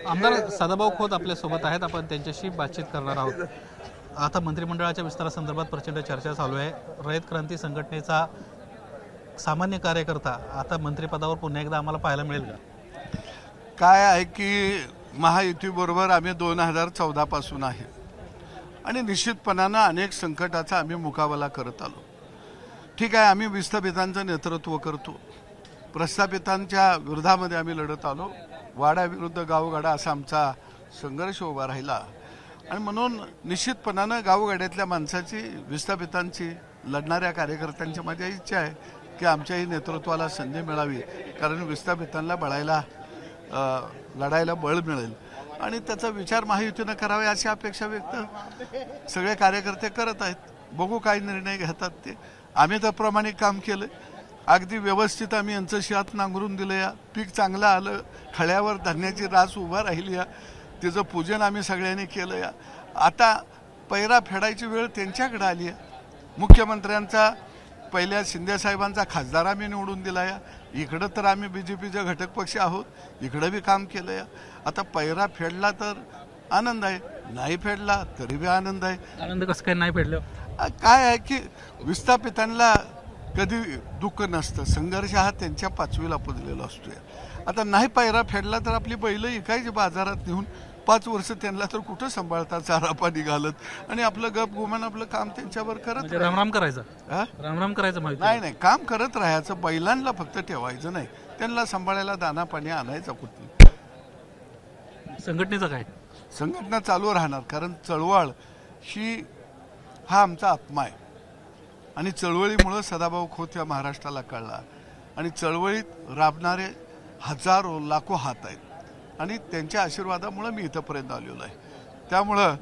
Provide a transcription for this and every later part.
आमदार सदाभाऊ खोत आपल्यासोबत आहेत, आपण त्यांच्याशी बातचीत करणार आहोत। आता मंत्रिमंडळाच्या विस्तारासंदर्भात प्रचंड चर्चा चालू आहे। रयत क्रांती संघटनेचा सामान्य कार्यकर्ता आता मंत्रिपदावर पुन्हा एकदा आम्हाला पाहायला मिळेल का? काय आहे की महायुतीबरोबर आम्ही 2014 पासून आहे आणि निश्चितपणाने अनेक संकटाचा आम्ही मुकाबला करत आलो। ठीक आहे, आम्ही विस्थापितांचं नेतृत्व करतो, प्रस्थापितांच्या विरोधामध्ये आम्ही लढत आलो, वाड्याविरुद्ध गावगाडा असा आमचा संघर्ष उभा राहिला आणि म्हणून निश्चितपणाने गावगाड्यातल्या माणसाची, विस्थापितांची, लढणाऱ्या कार्यकर्त्यांची माझी इच्छा आहे की आमच्याही नेतृत्वाला संधी मिळावी, कारण विस्थापितांना लढायला बळ मिळेल आणि त्याचा विचार महायुतीनं करावा अशी अपेक्षा व्यक्त सगळे कार्यकर्ते करत आहेत। बघू काय निर्णय घेतात ते। आम्ही तर प्रामाणिक काम केलं, अगदी व्यवस्थित आम्ही यांचं शेत नांगरून दिलं, या पीक चांगलं आलं, खळ्यावर धान्याची रास उभा राहिली, या तिचं पूजन आम्ही सगळ्यांनी केलं। या आता पैरा फेडायची वेळ त्यांच्याकडे आली आहे। मुख्यमंत्र्यांचा पहिल्या शिंदे साहेबांचा खासदार आम्ही निवडून दिला, या इकडं तर आम्ही बीजेपीचे घटक पक्ष आहोत, इकडं बी काम केलं। या आता पैरा फेडला तर आनंद आहे, नाही फेडला तरी बी आनंद आहे। आनंद कसं काय नाही फेडलं? काय आहे की विस्थापितांना कधी दुःख नसतं, संघर्ष हा त्यांच्या पाचवीला पुजलेला असतो। आता नाही पैरा फेडला तर आपली बैल इकायची बाजारात नेऊन 5 वर्ष त्यांना तर कुठं सांभाळतात चारा पाणी घालत आणि आपलं गप गुमान आपलं काम त्यांच्यावर करत रामराम करायचं, रामराम करायचं नाही काम करत राहायचं, बैलांना फक्त ठेवायचं नाही, त्यांना सांभाळायला दाना पाणी आणायचा कुठे। संघटनेचं काय? संघटना चालू राहणार, कारण चळवळ ही हा आमचा आत्मा आहे आणि चळवळीमुळे सदाभाऊ खोत या महाराष्ट्राला कळला आणि चळवळीत राबणारे हजारो लाखो हात आहेत आणि त्यांच्या आशीर्वादामुळे मी इथंपर्यंत आलेलो आहे। त्यामुळं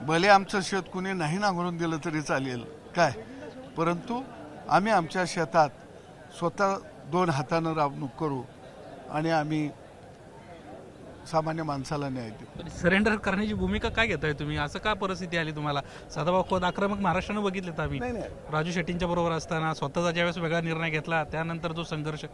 भले आमचं शेत कुणी नाही नांगरून दिलं तरी चालेल काय, परंतु आम्ही आमच्या शेतात स्वतः 2 हातानं राबणूक करू आणि आम्ही सामान्य माणसाला न्याय देऊ। सरेंडर करण्याची भूमिका काय घेताय तुम्ही? असं का परिस्थिती आली तुम्हाला? सदाभाऊ खोत आक्रमक महाराष्ट्रानं बघितलेत आम्ही, राजू शेट्टींच्या बरोबर असताना स्वतःचा ज्यावेळेस वेगळा निर्णय घेतला, त्यानंतर जो संघर्ष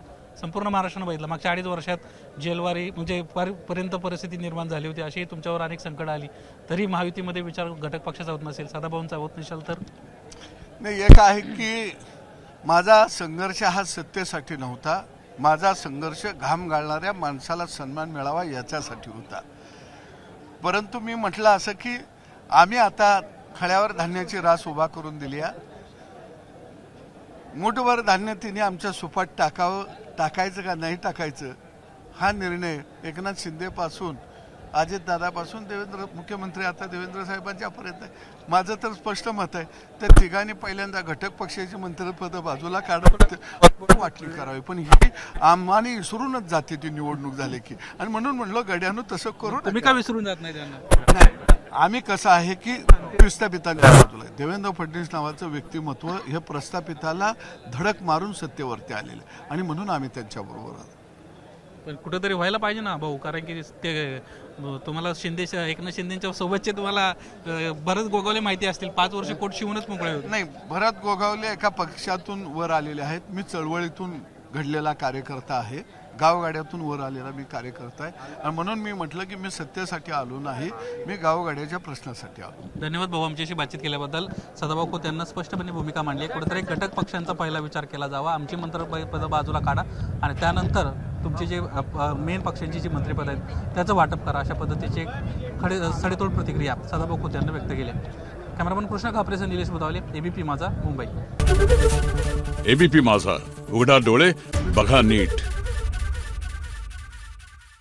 संपूर्ण महाराष्ट्रानं बघितला। मागच्या 2.5 वर्षात जेलवारी म्हणजे पर्यंत परिस्थिती निर्माण झाली होती, अशी तुमच्यावर अनेक संकट आली, तरी महायुतीमध्ये विचार घटक पक्षाचा होत नसेल, सदाभाऊंचा होत नसेल तर? नाही, एक आहे की माझा संघर्ष हा सत्तेसाठी नव्हता, माझा संघर्ष घाम गाळणाऱ्या माणसाला सन्मान मिळावा याच्यासाठी होता। परंतु मी म्हटलं असं की आम्ही आता खळ्यावर धान्याची रास उभा करून दिली आहे, मूठभर धान्य तिने आमच्या सुपात टाकायचं का नाही टाकायचं हा निर्णय एकनाथ शिंदेपासून, अजितदादापासून मुख्यमंत्री आता देवेंद्र साहेबांच्यापर्यंत आहे। माझं तर स्पष्ट मत आहे, त्या तिघांनी पहिल्यांदा घटक पक्षाची मंत्रिपद बाजूला काढत वाटली करावी, पण ही आम्हाने विसरूनच जाते ती निवडणूक झाली की, आणि म्हणून म्हणलं गड्यानं तसं करू। तुम्ही का विसरून जात नाही त्यांना? नाही, आम्ही कसं आहे की विस्थापितांच्या बाजूला आहे। देवेंद्र फडणवीस नावाचं व्यक्तिमत्व हे प्रस्थापिताला धडक मारून सत्तेवरती आलेलं आणि म्हणून आम्ही त्यांच्याबरोबर आलो। पण कुठेतरी व्हायला पाहिजे ना भाऊ, कारण की ते तुम्हाला एकनाथ शिंदेच्या सोबतचे तुम्हाला भरत गोगावले माहिती असतील, 5 वर्ष कोट शिवूनच मोकळे होते। नाही, भरत गोगावले एका पक्षातून वर आलेले आहेत, मी चळवळीतून घडलेला कार्यकर्ता आहे, गावगाड्यातून वर आलेला मी कार्यकर्ता आहे आणि म्हणून मी म्हटलं की मी सत्तेसाठी आलो नाही, मी गावगाड्याच्या प्रश्नासाठी आलो। धन्यवाद भाऊ आमच्याशी बातचीत केल्याबद्दल। सदाभाऊ खोत यांना स्पष्टपणे भूमिका मांडली, कुठेतरी घटक पक्षांचा पहिला विचार केला जावा, आमची मंत्रिपद बाजूला काढा आणि त्यानंतर तुमची जे मेन पक्षांची जी मंत्रिपद आहेत त्याचं वाटप करा, अशा पद्धतीची सडेतोड प्रतिक्रिया सदाभाऊ खोत यांनी व्यक्त केली। कॅमेरामन कृष्णा खापरेसह निलेश बुधावले, एबीपी माझा, मुंबई। एबीपी माझा, उघडा डोळे बघा नीट।